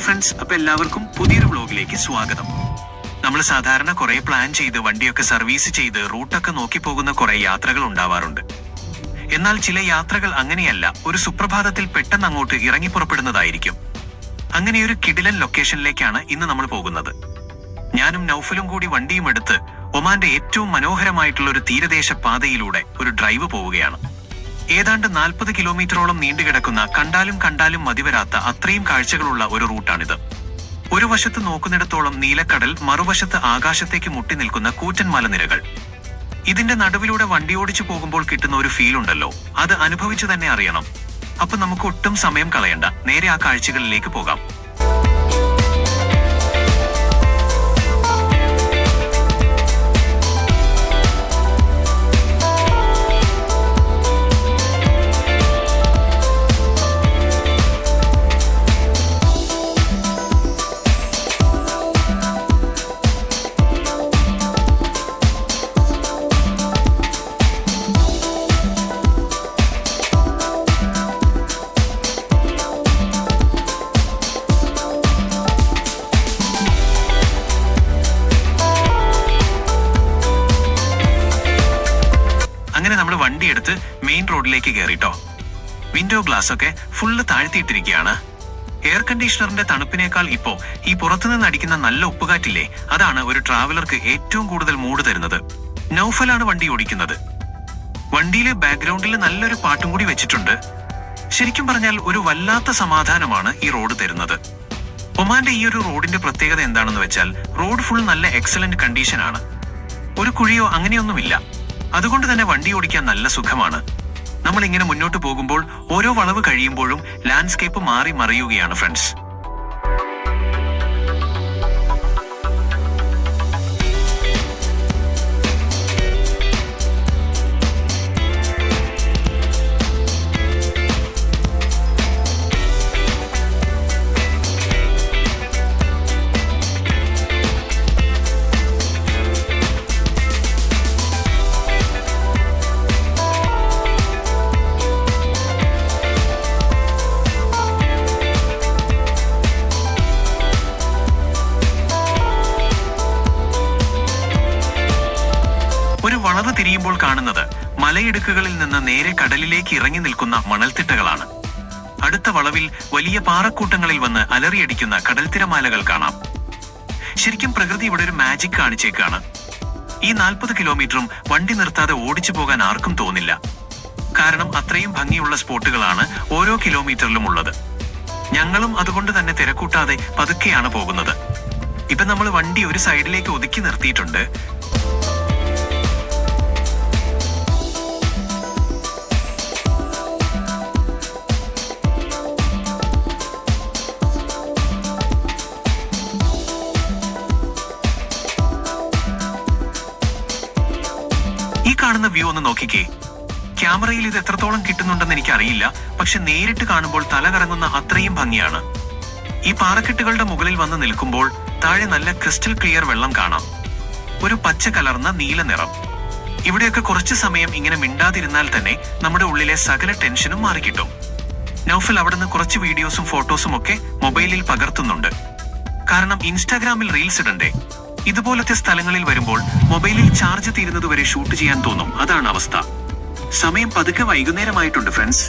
Friends, അപ്പൊ എല്ലാവർക്കും പുതിയൊരു വ്ലോഗിലേക്ക് സ്വാഗതം. നമ്മൾ സാധാരണ കുറെ പ്ലാൻ ചെയ്ത് വണ്ടിയൊക്കെ സർവീസ് ചെയ്ത് റൂട്ടൊക്കെ നോക്കി പോകുന്ന കുറെ യാത്രകൾ ഉണ്ടാവാറുണ്ട്. എന്നാൽ ചില യാത്രകൾ അങ്ങനെയല്ല, ഒരു സുപ്രഭാതത്തിൽ പെട്ടെന്ന് അങ്ങോട്ട് ഇറങ്ങി പുറപ്പെടുന്നതായിരിക്കും. അങ്ങനെ ഒരു കിടിലൻ ലൊക്കേഷനിലേക്കാണ് ഇന്ന് നമ്മൾ പോകുന്നത്. ഞാനും നൗഫലും കൂടി വണ്ടിയും എടുത്ത് ഒമാന്റെ ഏറ്റവും മനോഹരമായിട്ടുള്ള ഒരു തീരദേശ പാതയിലൂടെ ഒരു ഡ്രൈവ് പോവുകയാണ്. ഏതാണ്ട് 40 കിലോമീറ്ററോളം നീണ്ടുകിടക്കുന്ന കണ്ടാലും മതിവരാത്ത അത്രയും കാഴ്ചകളുള്ള ഒരു റൂട്ടാണിത്. ഒരു വശത്ത് നോക്കുന്നിടത്തോളം നീലക്കടൽ, മറുവശത്ത് ആകാശത്തേക്ക് മുട്ടി നിൽക്കുന്ന കൂറ്റൻ മലനിരകൾ. ഇതിന്റെ നടുവിലൂടെ വണ്ടി ഓടിച്ചു പോകുമ്പോൾ കിട്ടുന്ന ഒരു ഫീൽ ഉണ്ടല്ലോ, അത് അനുഭവിച്ചു തന്നെ അറിയണം. അപ്പൊ നമുക്ക് ഒട്ടും സമയം കളയണ്ട, നേരെ ആ കാഴ്ചകളിലേക്ക് പോകാം. അങ്ങനെ നമ്മൾ വണ്ടിയെടുത്ത് മെയിൻ റോഡിലേക്ക് കയറിട്ടോ. വിൻഡോ ഗ്ലാസ് ഒക്കെ ഫുള്ള് താഴ്ത്തിയിട്ടിരിക്കുകയാണ്. എയർ കണ്ടീഷണറിന്റെ തണുപ്പിനേക്കാൾ ഇപ്പോ ഈ പുറത്തുനിന്ന് അടിക്കുന്ന നല്ല ഉപ്പുകാറ്റില്ലേ, അതാണ് ഒരു ട്രാവലർക്ക് ഏറ്റവും കൂടുതൽ മൂഡ് തരുന്നത്. നൗഫലാണ് വണ്ടി ഓടിക്കുന്നത്. വണ്ടിയിലെ ബാക്ക്ഗ്രൗണ്ടിൽ നല്ലൊരു പാട്ടും കൂടി വെച്ചിട്ടുണ്ട്. ശരിക്കും പറഞ്ഞാൽ ഒരു വല്ലാത്ത സമാധാനമാണ് ഈ റോഡ് തരുന്നത്. ഒമാന്റെ ഈ ഒരു റോഡിന്റെ പ്രത്യേകത എന്താണെന്ന് വെച്ചാൽ, റോഡ് ഫുൾ നല്ല എക്സലന്റ് കണ്ടീഷനാണ്. ഒരു കുഴിയോ അങ്ങനെയൊന്നുമില്ല. അതുകൊണ്ട് തന്നെ വണ്ടി ഓടിക്കാൻ നല്ല സുഖമാണ്. നമ്മൾ ഇങ്ങനെ മുന്നോട്ട് പോകുമ്പോൾ ഓരോ വളവ് കഴിയുമ്പോഴും ലാൻഡ്സ്കേപ്പ് മാറി മറിയുകയാണ് ഫ്രണ്ട്സ്. ഒരു വളവ് തിരിയുമ്പോൾ കാണുന്നത് മലയിടുക്കുകളിൽ നിന്ന് നേരെ കടലിലേക്ക് ഇറങ്ങി നിൽക്കുന്ന മണൽത്തിട്ടകളാണ്. അടുത്ത വളവിൽ വലിയ പാറക്കൂട്ടങ്ങളിൽ വന്ന് അലറിയടിക്കുന്ന കടൽത്തിരമാലകൾ കാണാം. ശരിക്കും പ്രകൃതി ഇവിടെ ഒരു മാജിക് കാണിച്ചേക്കാണ്. ഈ 40 കിലോമീറ്ററും വണ്ടി നിർത്താതെ ഓടിച്ചു പോകാൻ ആർക്കും തോന്നില്ല. കാരണം അത്രയും ഭംഗിയുള്ള സ്പോട്ടുകളാണ് ഓരോ കിലോമീറ്ററിലും ഉള്ളത്. ഞങ്ങളും അതുകൊണ്ട് തന്നെ തിരക്കൂട്ടാതെ പതുക്കെയാണ് പോകുന്നത്. ഇപ്പൊ നമ്മൾ വണ്ടി ഒരു സൈഡിലേക്ക് ഒതുക്കി നിർത്തിയിട്ടുണ്ട്. ഈ കാണുന്ന വ്യൂ ഒന്ന് നോക്കിക്കേ. ക്യാമറയിൽ ഇത് എത്രത്തോളം കിട്ടുന്നുണ്ടെന്ന് എനിക്കറിയില്ല, പക്ഷെ നേരിട്ട് കാണുമ്പോൾ തല കറങ്ങുന്ന അത്രയും ഭംഗിയാണ്. ഈ പാറക്കെട്ടുകളുടെ മുകളിൽ വന്ന് നിൽക്കുമ്പോൾ താഴെ നല്ല ക്രിസ്റ്റൽ ക്ലിയർ വെള്ളം കാണാം. ഒരു പച്ച കലർന്ന നീല നിറം. ഇവിടെയൊക്കെ കുറച്ചു സമയം ഇങ്ങനെ മിണ്ടാതിരുന്നാൽ തന്നെ നമ്മുടെ ഉള്ളിലെ സകല ടെൻഷനും മാറിക്കിട്ടും. നൗഫൽ അവിടുന്ന് കുറച്ച് വീഡിയോസും ഫോട്ടോസും ഒക്കെ മൊബൈലിൽ പകർത്തുന്നുണ്ട്. കാരണം ഇൻസ്റ്റാഗ്രാമിൽ റീൽസ് ഇടണ്ടേ. ഇതുപോലത്തെ സ്ഥലങ്ങളിൽ വരുമ്പോൾ മൊബൈലിൽ ചാർജ് തീരുന്നത് വരെ ഷൂട്ട് ചെയ്യാൻ തോന്നും. അതാണ് അവസ്ഥ. സമയം പതുക്കെ വൈകുന്നേരമായിട്ടുണ്ട് ഫ്രണ്ട്സ്.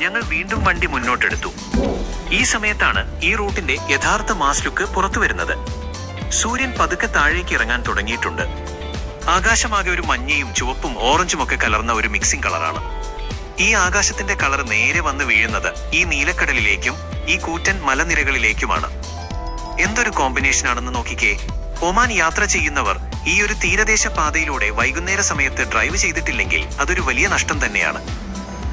ഞങ്ങൾ വീണ്ടും വണ്ടി മുന്നോട്ടെടുത്തു. ഈ സമയത്താണ് ഈ റൂട്ടിന്റെ യഥാർത്ഥ മാസ് ലുക്ക് പുറത്തു വരുന്നത്. സൂര്യൻ പതുക്കെ താഴേക്ക് ഇറങ്ങാൻ തുടങ്ങിയിട്ടുണ്ട്. ആകാശമാകെ ഒരു മഞ്ഞയും ചുവപ്പും ഓറഞ്ചും ഒക്കെ കലർന്ന ഒരു മിക്സിംഗ് കളറാണ്. ഈ ആകാശത്തിന്റെ കളർ നേരെ വന്ന് വീഴുന്നത് ഈ നീലക്കടലിലേക്കും ഈ കൂറ്റൻ മലനിരകളിലേക്കുമാണ്. എന്തൊരു കോമ്പിനേഷൻ ആണെന്ന് നോക്കിക്കേ. ഒമാൻ യാത്ര ചെയ്യുന്നവർ ഈ ഒരു തീരദേശ പാതയിലൂടെ വൈകുന്നേര സമയത്ത് ഡ്രൈവ് ചെയ്തിട്ടില്ലെങ്കിൽ അതൊരു വലിയ നഷ്ടം തന്നെയാണ്.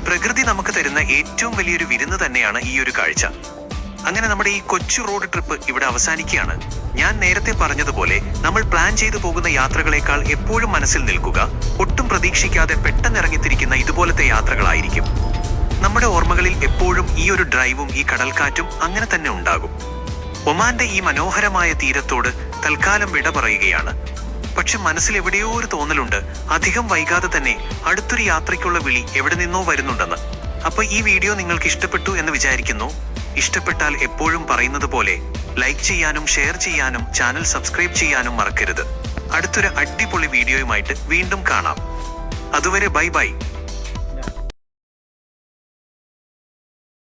പ്രകൃതി നമുക്ക് തരുന്ന ഏറ്റവും വലിയൊരു വിരുന്ന് തന്നെയാണ് ഈ ഒരു കാഴ്ച. അങ്ങനെ നമ്മുടെ ഈ കൊച്ചു റോഡ് ട്രിപ്പ് ഇവിടെ അവസാനിക്കുകയാണ്. ഞാൻ നേരത്തെ പറഞ്ഞതുപോലെ നമ്മൾ പ്ലാൻ ചെയ്തു പോകുന്ന യാത്രകളെക്കാൾ എപ്പോഴും മനസ്സിൽ നിൽക്കുക ഒട്ടും പ്രതീക്ഷിക്കാതെ പെട്ടെന്ന് ഇറങ്ങിത്തിരിക്കുന്ന ഇതുപോലത്തെ യാത്രകളായിരിക്കും. നമ്മുടെ ഓർമ്മകളിൽ എപ്പോഴും ഈ ഒരു ഡ്രൈവും ഈ കടൽക്കാറ്റും അങ്ങനെ തന്നെ ഉണ്ടാകും. ഒമാന്റെ ഈ മനോഹരമായ തീരത്തോട് തൽക്കാലം വിട പറയുകയാണ്. പക്ഷെ മനസ്സിൽ എവിടെയോ ഒരു തോന്നലുണ്ട്, അധികം വൈകാതെ തന്നെ അടുത്തൊരു യാത്രയ്ക്കുള്ള വിളി എവിടെ നിന്നോ വരുന്നുണ്ടെന്ന്. അപ്പൊ ഈ വീഡിയോ നിങ്ങൾക്ക് ഇഷ്ടപ്പെട്ടു എന്ന് വിചാരിക്കുന്നു. ഇഷ്ടപ്പെട്ടാൽ എപ്പോഴും പറയുന്നത് പോലെ ലൈക്ക് ചെയ്യാനും ഷെയർ ചെയ്യാനും ചാനൽ സബ്സ്ക്രൈബ് ചെയ്യാനും മറക്കരുത്. അടുത്തൊരു അടിപൊളി വീഡിയോയുമായിട്ട് വീണ്ടും കാണാം. അതുവരെ ബൈ ബൈ.